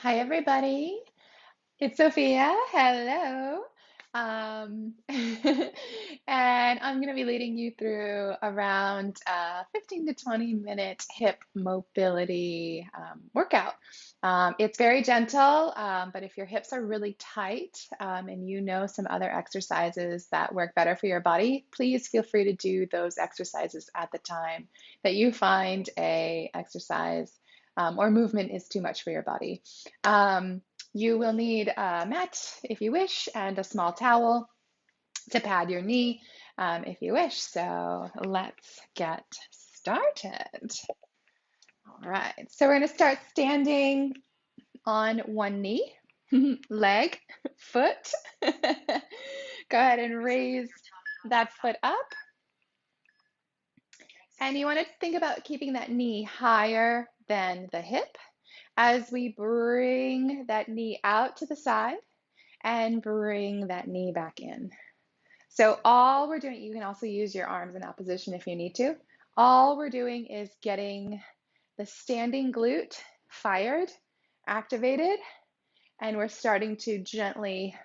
Hi, everybody. It's Sophia. Hello. And I'm going to be leading you through around 15 to 20-minute hip mobility workout. It's very gentle, but if your hips are really tight and you know some other exercises that work better for your body, please feel free to do those exercises at the time that you find a exercise or movement is too much for your body. You will need a mat if you wish and a small towel to pad your knee if you wish. So let's get started. All right, so we're going to start standing on one knee, leg, foot. Go ahead and raise that foot up. And you want to think about keeping that knee higher than the hip as we bring that knee out to the side and bring that knee back in. So all we're doing, you can also use your arms in that position if you need to. All we're doing is getting the standing glute fired, activated, and we're starting to gently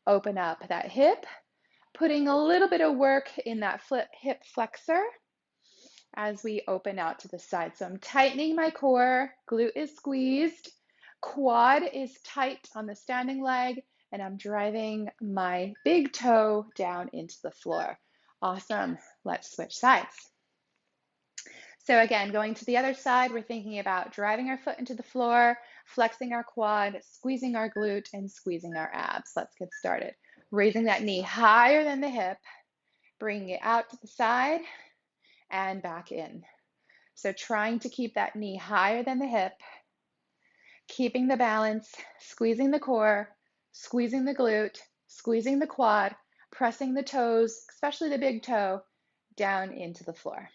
open up that hip, putting a little bit of work in that hip flexor as we open out to the side. So I'm tightening my core, glute is squeezed, quad is tight on the standing leg, and I'm driving my big toe down into the floor. Awesome. Let's switch sides. So again, going to the other side, we're thinking about driving our foot into the floor, flexing our quad, squeezing our glute, and squeezing our abs. Let's get started. Raising that knee higher than the hip, bringing it out to the side and back in. So trying to keep that knee higher than the hip, keeping the balance, squeezing the core, squeezing the glute, squeezing the quad, pressing the toes, especially the big toe, down into the floor.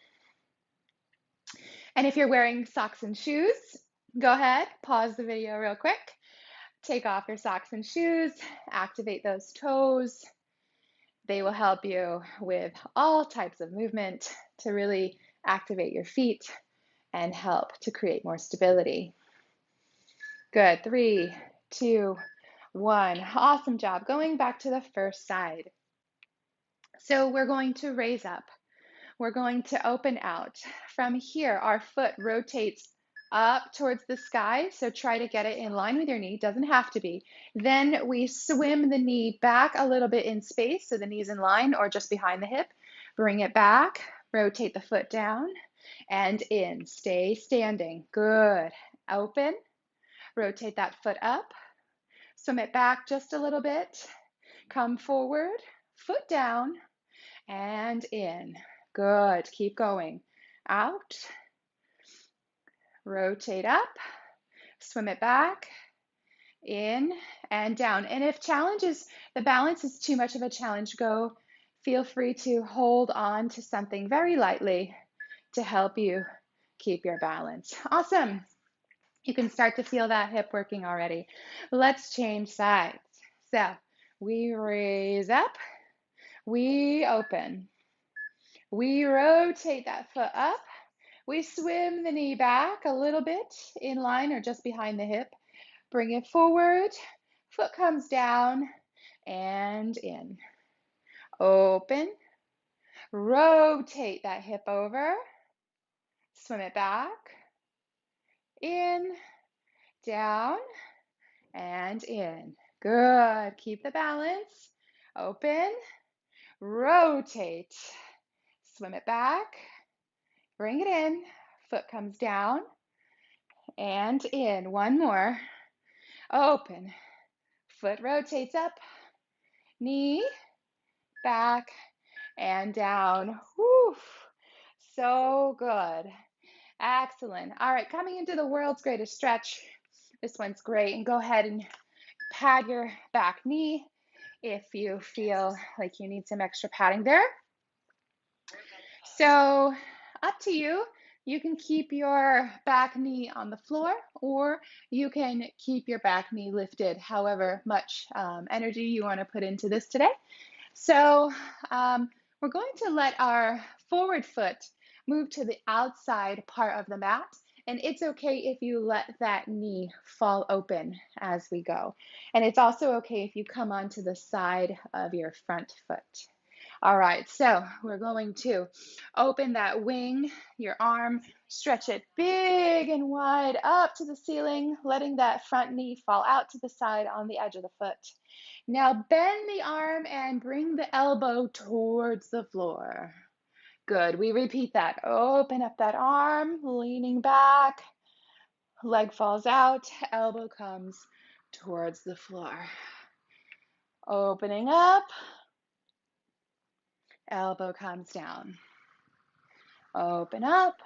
And if you're wearing socks and shoes, go ahead, pause the video real quick, take off your socks and shoes, activate those toes. They will help you with all types of movement to really activate your feet and help to create more stability. Good. 3, 2, 1. Awesome job. Going back to the first side. So we're going to raise up. We're going to open out. From here, our foot rotates up towards the sky. So try to get it in line with your knee. Doesn't have to be. Then we swim the knee back a little bit in space. So the knee's in line or just behind the hip. Bring it back. Rotate the foot down and in. Stay standing. Good. Open. Rotate that foot up. Swim it back just a little bit. Come forward. Foot down and in. Good. Keep going. Out. Rotate up. Swim it back. In and down. And if the balance is too much of a challenge, feel free to hold on to something very lightly to help you keep your balance. Awesome. You can start to feel that hip working already. Let's change sides. So we raise up, we open, we rotate that foot up, we swim the knee back a little bit in line or just behind the hip, bring it forward, foot comes down and in. Open, rotate that hip over, swim it back, in, down, and in. Good. Keep the balance. Open, rotate, swim it back, bring it in, foot comes down, and in. One more. Open, foot rotates up, knee, back, and down. Whew. So good. Excellent. All right, coming into the world's greatest stretch. This one's great. And go ahead and pad your back knee if you feel like you need some extra padding there. So up to you. You can keep your back knee on the floor or you can keep your back knee lifted, however much energy you want to put into this today. So we're going to let our forward foot move to the outside part of the mat And it's okay if you let that knee fall open as we go. And it's also okay if you come onto the side of your front foot. All right, so we're going to open that wing, your arm, stretch it big and wide up to the ceiling, letting that front knee fall out to the side on the edge of the foot. Now bend the arm and bring the elbow towards the floor. Good. We repeat that. Open up that arm, leaning back, leg falls out, elbow comes towards the floor. Opening up, elbow comes down. Open up,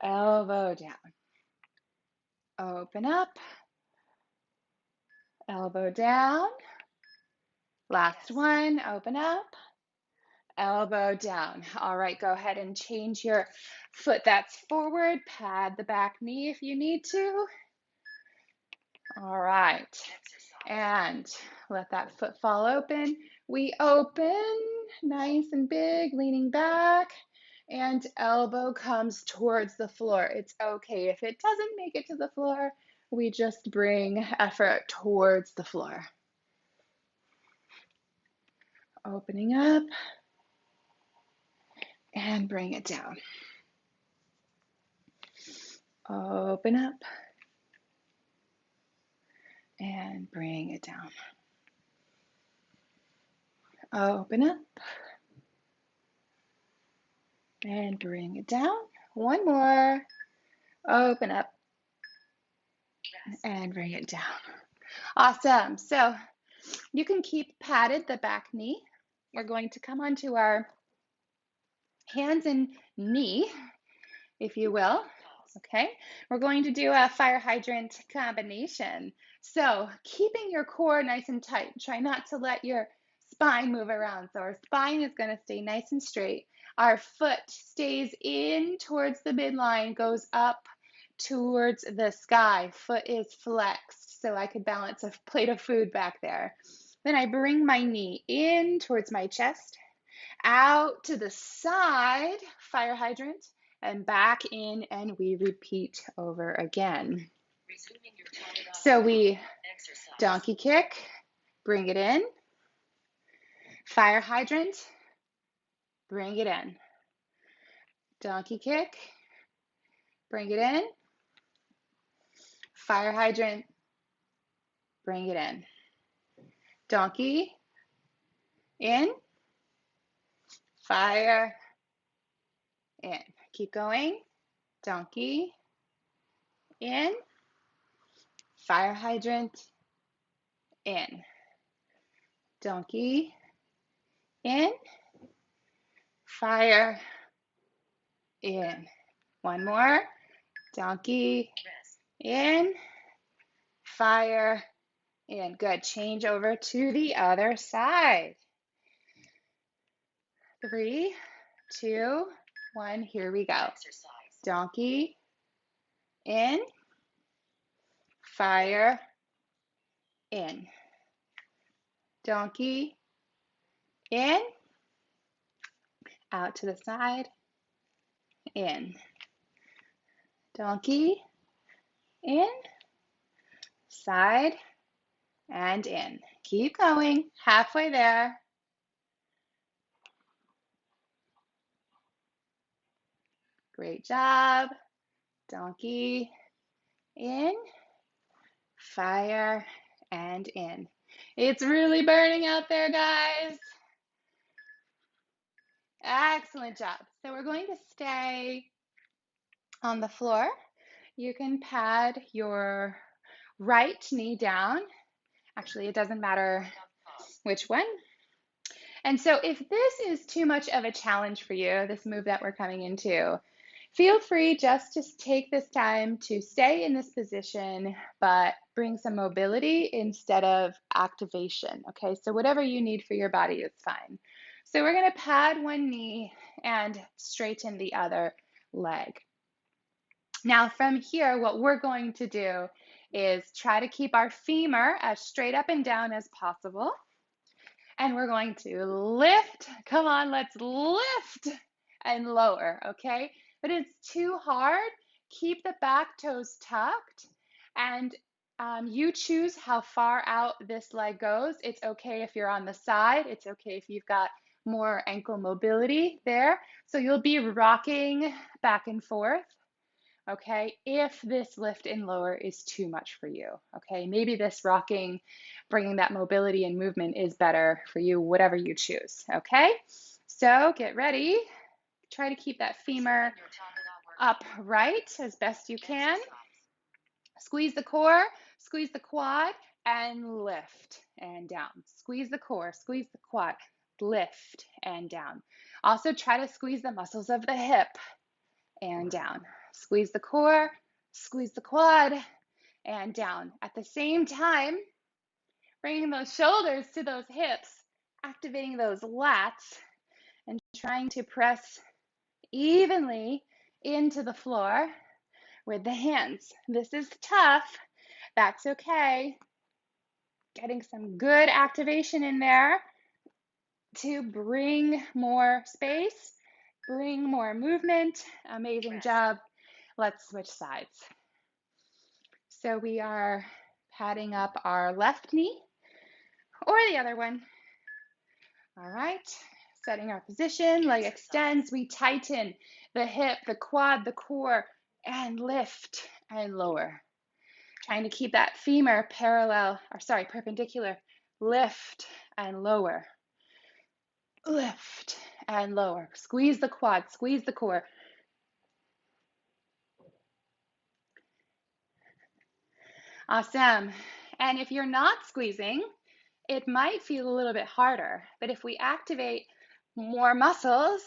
elbow down. Open up, elbow down. Last one, open up, elbow down. All right, go ahead and change your foot that's forward. Pad the back knee if you need to. All right, and let that foot fall open. We open, nice and big, leaning back, and elbow comes towards the floor. It's okay if it doesn't make it to the floor. We just bring effort towards the floor. Opening up, and bring it down. Open up, and bring it down. Open up, and bring it down. One more. Open up, and bring it down. Awesome. So you can keep padded the back knee. We're going to come onto our hands and knee, if you will. Okay, we're going to do a fire hydrant combination. So keeping your core nice and tight. Try not to let your spine move around. So our spine is going to stay nice and straight. Our foot stays in towards the midline, goes up towards the sky. Foot is flexed, so I could balance a plate of food back there. Then I bring my knee in towards my chest, out to the side, fire hydrant, and back in, and we repeat over again. So we donkey kick, bring it in, fire hydrant, bring it in, donkey kick, bring it in, fire hydrant, bring it in, donkey, in, fire, in. Keep going, donkey, in, fire hydrant, in, donkey, in, fire, in. One more, donkey, in, fire, in. Good. Change over to the other side. 3, 2, 1. Here we go. Donkey, in, fire, in. Donkey, in, out to the side, in. Donkey, in, side, and in. Keep going. Halfway there. Great job. Donkey, in, fire, and in. It's really burning out there, guys. Excellent job. So we're going to stay on the floor. You can pad your right knee down. Actually, it doesn't matter which one. And so if this is too much of a challenge for you, this move that we're coming into, feel free just to take this time to stay in this position, but bring some mobility instead of activation, okay? So whatever you need for your body is fine. So we're gonna pad one knee and straighten the other leg. Now from here, what we're going to do is try to keep our femur as straight up and down as possible. And we're going to lift. Come on, let's lift and lower, okay? but it's too hard, keep the back toes tucked and you choose how far out this leg goes. It's okay if you're on the side. It's okay if you've got more ankle mobility there. So you'll be rocking back and forth, okay, if this lift and lower is too much for you, okay? Maybe this rocking, bringing that mobility and movement is better for you, whatever you choose, okay? So get ready. Try to keep that femur upright as best you can. Squeeze the core, squeeze the quad, and lift and down. Squeeze the core, squeeze the quad, lift and down. Also try to squeeze the muscles of the hip and down. Squeeze the core, squeeze the quad, and down. At the same time, bringing those shoulders to those hips, activating those lats, and trying to press evenly into the floor with the hands. This is tough. That's okay. Getting some good activation in there to bring more space, bring more movement. Amazing job. Let's switch sides. So we are patting up our left knee or the other one. All right, setting our position, leg extends. We tighten the hip, the quad, the core, and lift and lower. Trying to keep that femur perpendicular. Lift and lower. Lift and lower. Squeeze the quad, squeeze the core. Awesome. And if you're not squeezing, it might feel a little bit harder, but if we activate more muscles,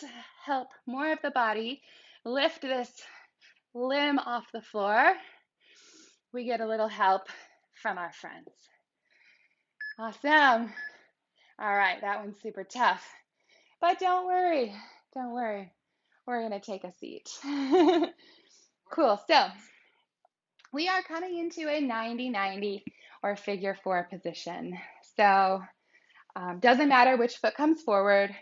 help more of the body, lift this limb off the floor, we get a little help from our friends. Awesome. All right, that one's super tough, but don't worry. We're gonna take a seat. Cool, so we are coming into a 90-90 or figure 4 position. So doesn't matter which foot comes forward,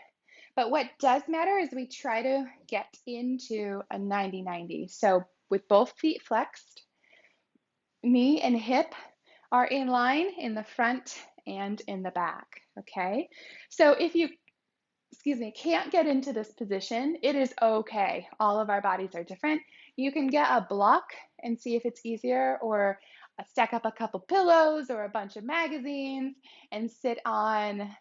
but what does matter is we try to get into a 90-90. So with both feet flexed, knee and hip are in line in the front and in the back, okay? So if you, can't get into this position, it is okay. All of our bodies are different. You can get a block and see if it's easier, or stack up a couple pillows or a bunch of magazines and sit on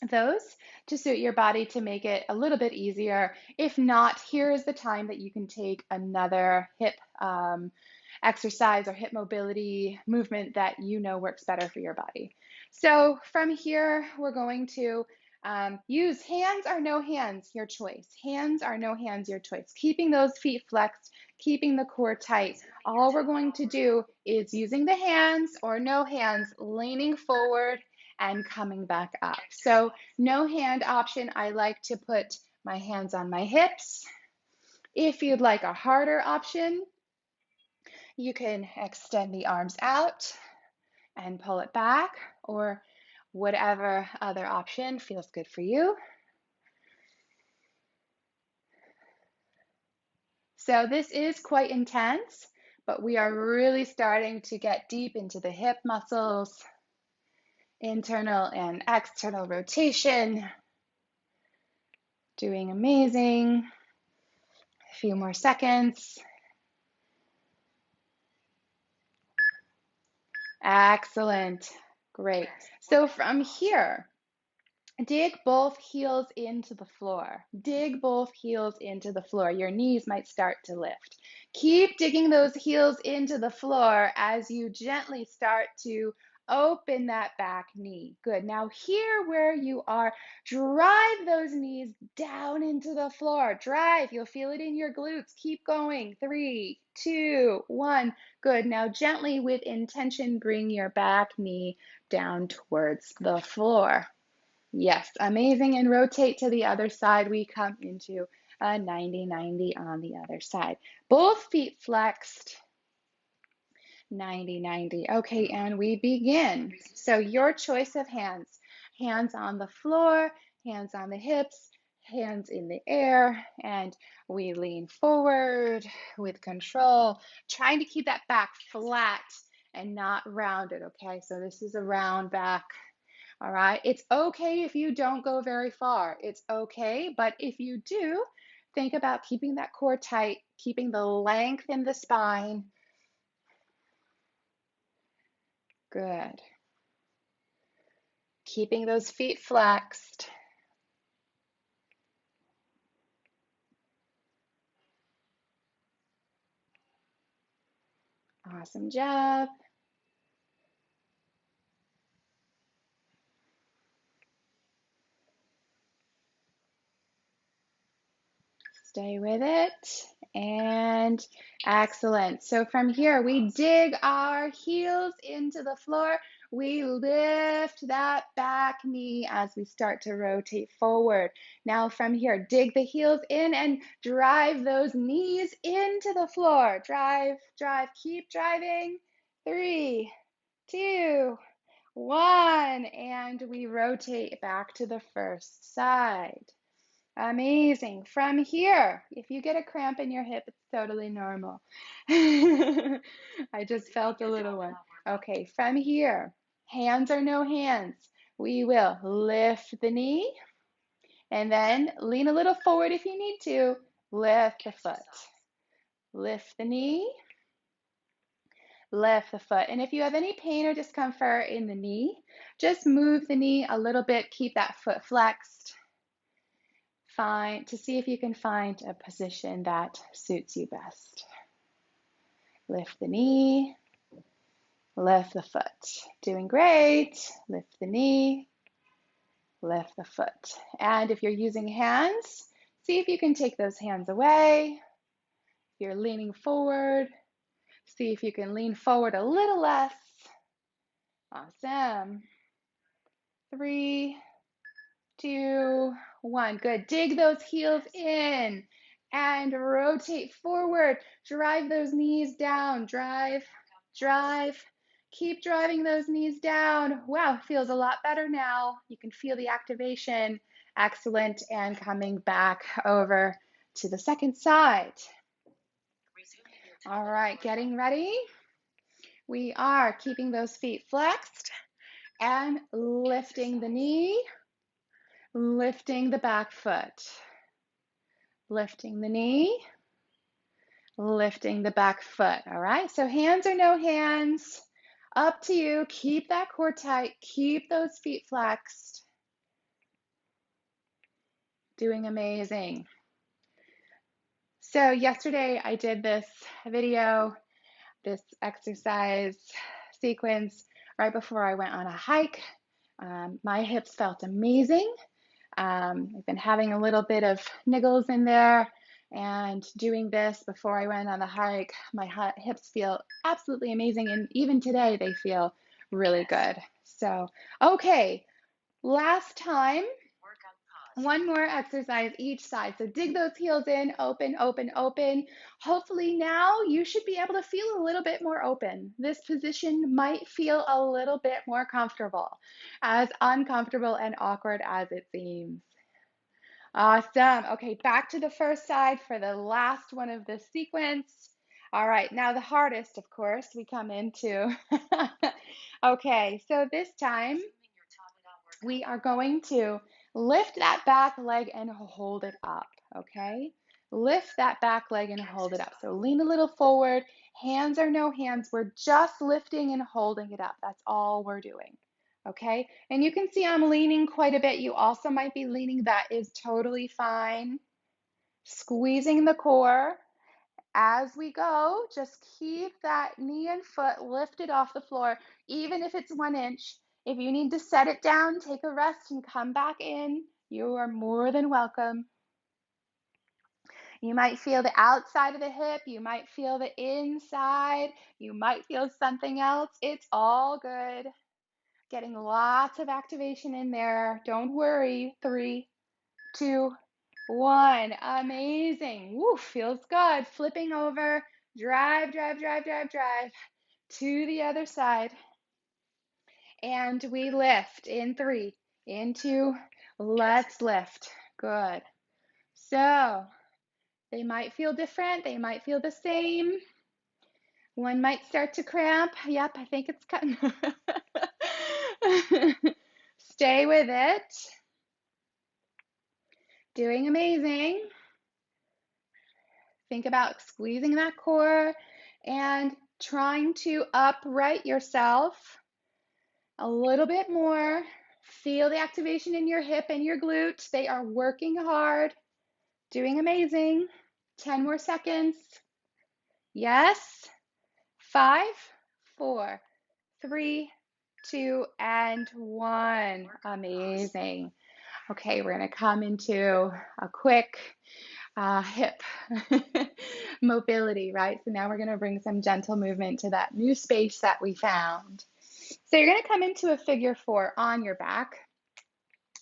those to suit your body to make it a little bit easier. If not, here is the time that you can take another hip exercise or hip mobility movement that you know works better for your body. So from here, we're going to use hands or no hands, your choice. Hands or no hands, your choice. Keeping those feet flexed, keeping the core tight. All we're going to do is using the hands or no hands, leaning forward and coming back up. So no hand option, I like to put my hands on my hips. If you'd like a harder option, you can extend the arms out and pull it back, or whatever other option feels good for you. So this is quite intense, but we are really starting to get deep into the hip muscles, internal and external rotation. Doing amazing. A few more seconds. Excellent. Great. So from here, dig both heels into the floor. Dig both heels into the floor. Your knees might start to lift. Keep digging those heels into the floor as you gently start to open that back knee. Good. Now here where you are, drive those knees down into the floor. Drive. You'll feel it in your glutes. Keep going. 3, 2, 1. Good. Now gently with intention, bring your back knee down towards the floor. Yes, amazing. And rotate to the other side. We come into a 90-90 on the other side. Both feet flexed. 90-90. Okay, and we begin. So your choice of hands. Hands on the floor, hands on the hips, hands in the air, and we lean forward with control, trying to keep that back flat and not rounded, okay? So this is a round back, all right? It's okay if you don't go very far. It's okay, but if you do, think about keeping that core tight, keeping the length in the spine. Good. Keeping those feet flexed. Awesome job. Stay with it. And excellent. So from here, we dig our heels into the floor. We lift that back knee as we start to rotate forward. Now from here, dig the heels in and drive those knees into the floor. Drive, drive, keep driving. 3, 2, 1. And we rotate back to the first side. Amazing. From here, if you get a cramp in your hip, it's totally normal. I just felt a little one. Okay, from here, hands or no hands, we will lift the knee and then lean a little forward if you need to. Lift the foot. Lift the knee, lift the foot. And if you have any pain or discomfort in the knee, just move the knee a little bit. Keep that foot flexed. To see if you can find a position that suits you best. Lift the knee, lift the foot. Doing great. Lift the knee, lift the foot. And if you're using hands, see if you can take those hands away. If you're leaning forward, see if you can lean forward a little less. Awesome. 3, 2, 1. Good. Dig those heels in and rotate forward. Drive those knees down. Drive, drive. Keep driving those knees down. Wow, feels a lot better now. You can feel the activation. Excellent. And coming back over to the second side. All right, getting ready. We are keeping those feet flexed and lifting the knee. Lifting the back foot, lifting the knee, lifting the back foot. All right, so hands or no hands, up to you. Keep that core tight, keep those feet flexed. Doing amazing. So yesterday I did this video, this exercise sequence right before I went on a hike. My hips felt amazing. I've been having a little bit of niggles in there, and doing this before I went on the hike, my hips feel absolutely amazing, and even today they feel really good. So, okay, last time, one more exercise each side. So dig those heels in, open, open, open. Hopefully now you should be able to feel a little bit more open. This position might feel a little bit more comfortable, as uncomfortable and awkward as it seems. Awesome. Okay, back to the first side for the last one of this sequence. All right, now the hardest, of course, we come into. Okay, so this time we are going to lift that back leg and hold it up, okay? Lift that back leg and hold it up. So lean a little forward, hands or no hands. We're just lifting and holding it up. That's all we're doing, okay? And you can see I'm leaning quite a bit. You also might be leaning. That is totally fine. Squeezing the core. As we go, just keep that knee and foot lifted off the floor, even if it's 1 inch. If you need to set it down, take a rest and come back in, you are more than welcome. You might feel the outside of the hip, you might feel the inside, you might feel something else. It's all good. Getting lots of activation in there. Don't worry. 3, 2, 1. Amazing. Woo, feels good. Flipping over. Drive, drive, drive, drive, drive to the other side. And we lift in 3, in 2. Let's lift. Good. So they might feel different. They might feel the same. One might start to cramp. Yep, I think it's cutting. Stay with it. Doing amazing. Think about squeezing that core and trying to upright yourself a little bit more. Feel the activation in your hip and your glute. They are working hard. Doing amazing. 10 more seconds. Yes. 5, 4, 3, 2, and 1. Amazing. Okay, we're going to come into a quick hip mobility, right? So now we're going to bring some gentle movement to that new space that we found. So you're going to come into a figure 4 on your back,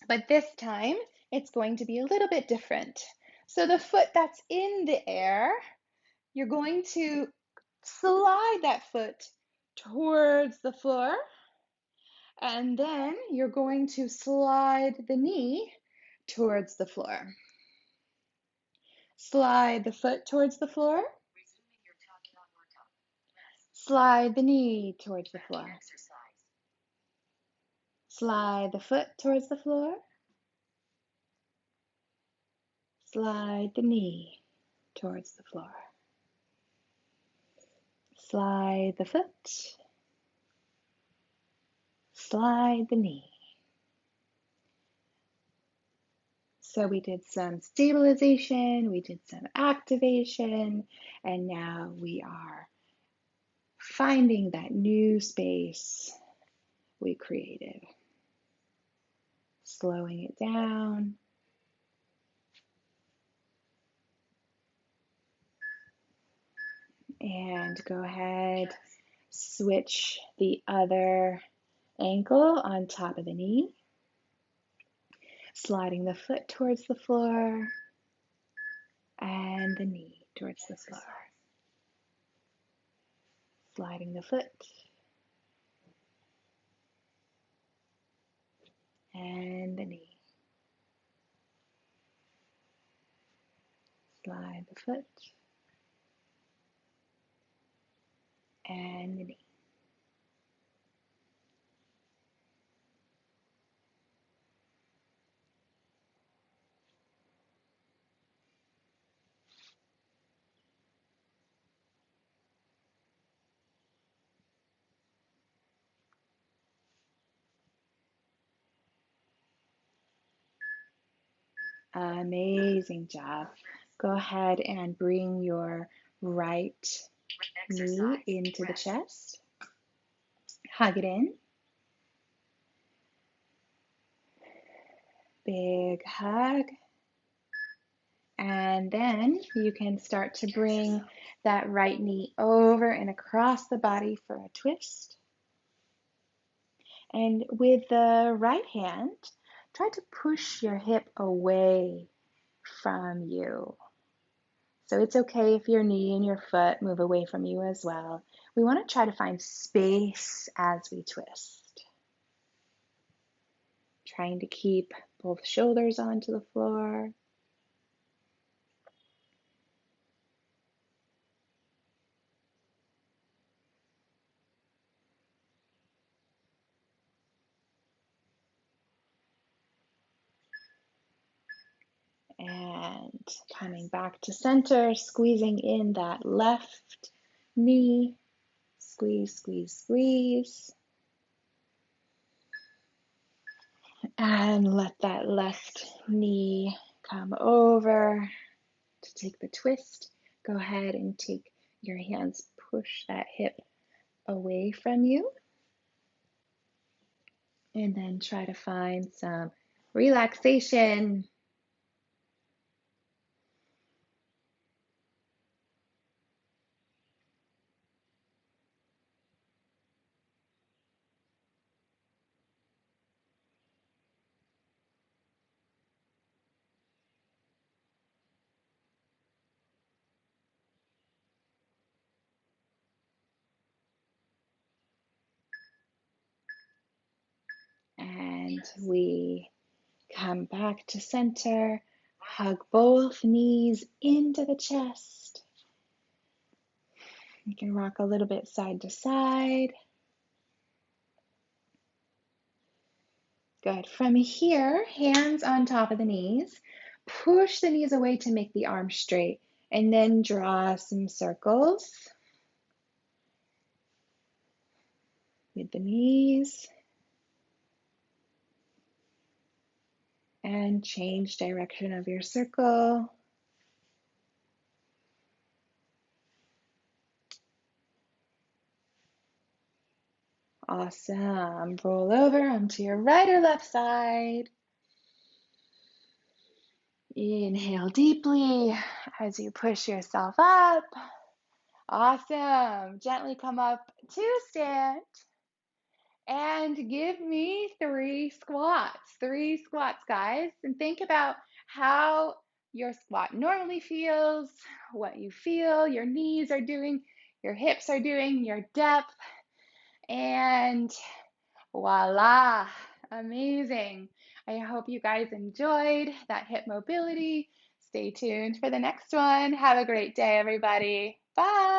but this time it's going to be a little bit different. So the foot that's in the air, you're going to slide that foot towards the floor, and then you're going to slide the knee towards the floor. Slide the foot towards the floor. Slide the knee towards the floor. Slide the foot towards the floor. Slide the knee towards the floor. Slide the foot. Slide the knee. So we did some stabilization, we did some activation, and now we are finding that new space we created. Slowing it down. And go ahead, switch the other ankle on top of the knee. Sliding the foot towards the floor and the knee towards the floor. Sliding the foot and the knee. Slide the foot and the knee. Amazing job. Go ahead and bring your right knee into the chest. Hug it in. Big hug. And then you can start to bring that right knee over and across the body for a twist. And with the right hand, try to push your hip away from you. So it's okay if your knee and your foot move away from you as well. We want to try to find space as we twist. Trying to keep both shoulders onto the floor. And coming back to center, squeezing in that left knee. Squeeze, squeeze, squeeze. And let that left knee come over to take the twist. Go ahead and take your hands, push that hip away from you. And then try to find some relaxation. And we come back to center, Hug both knees into the chest. You can rock a little bit side to side. Good. From here, hands on top of the knees. Push the knees away to make the arms straight, and then draw some circles with the knees. And change direction of your circle. Awesome. Roll over onto your right or left side. Inhale deeply as you push yourself up. Awesome. Gently come up to stand and give me 3 squats. 3 squats, guys. And think about how your squat normally feels, what you feel your knees are doing, your hips are doing, your depth. And voila, amazing. I hope you guys enjoyed that hip mobility. Stay tuned for the next one. Have a great day, everybody. Bye.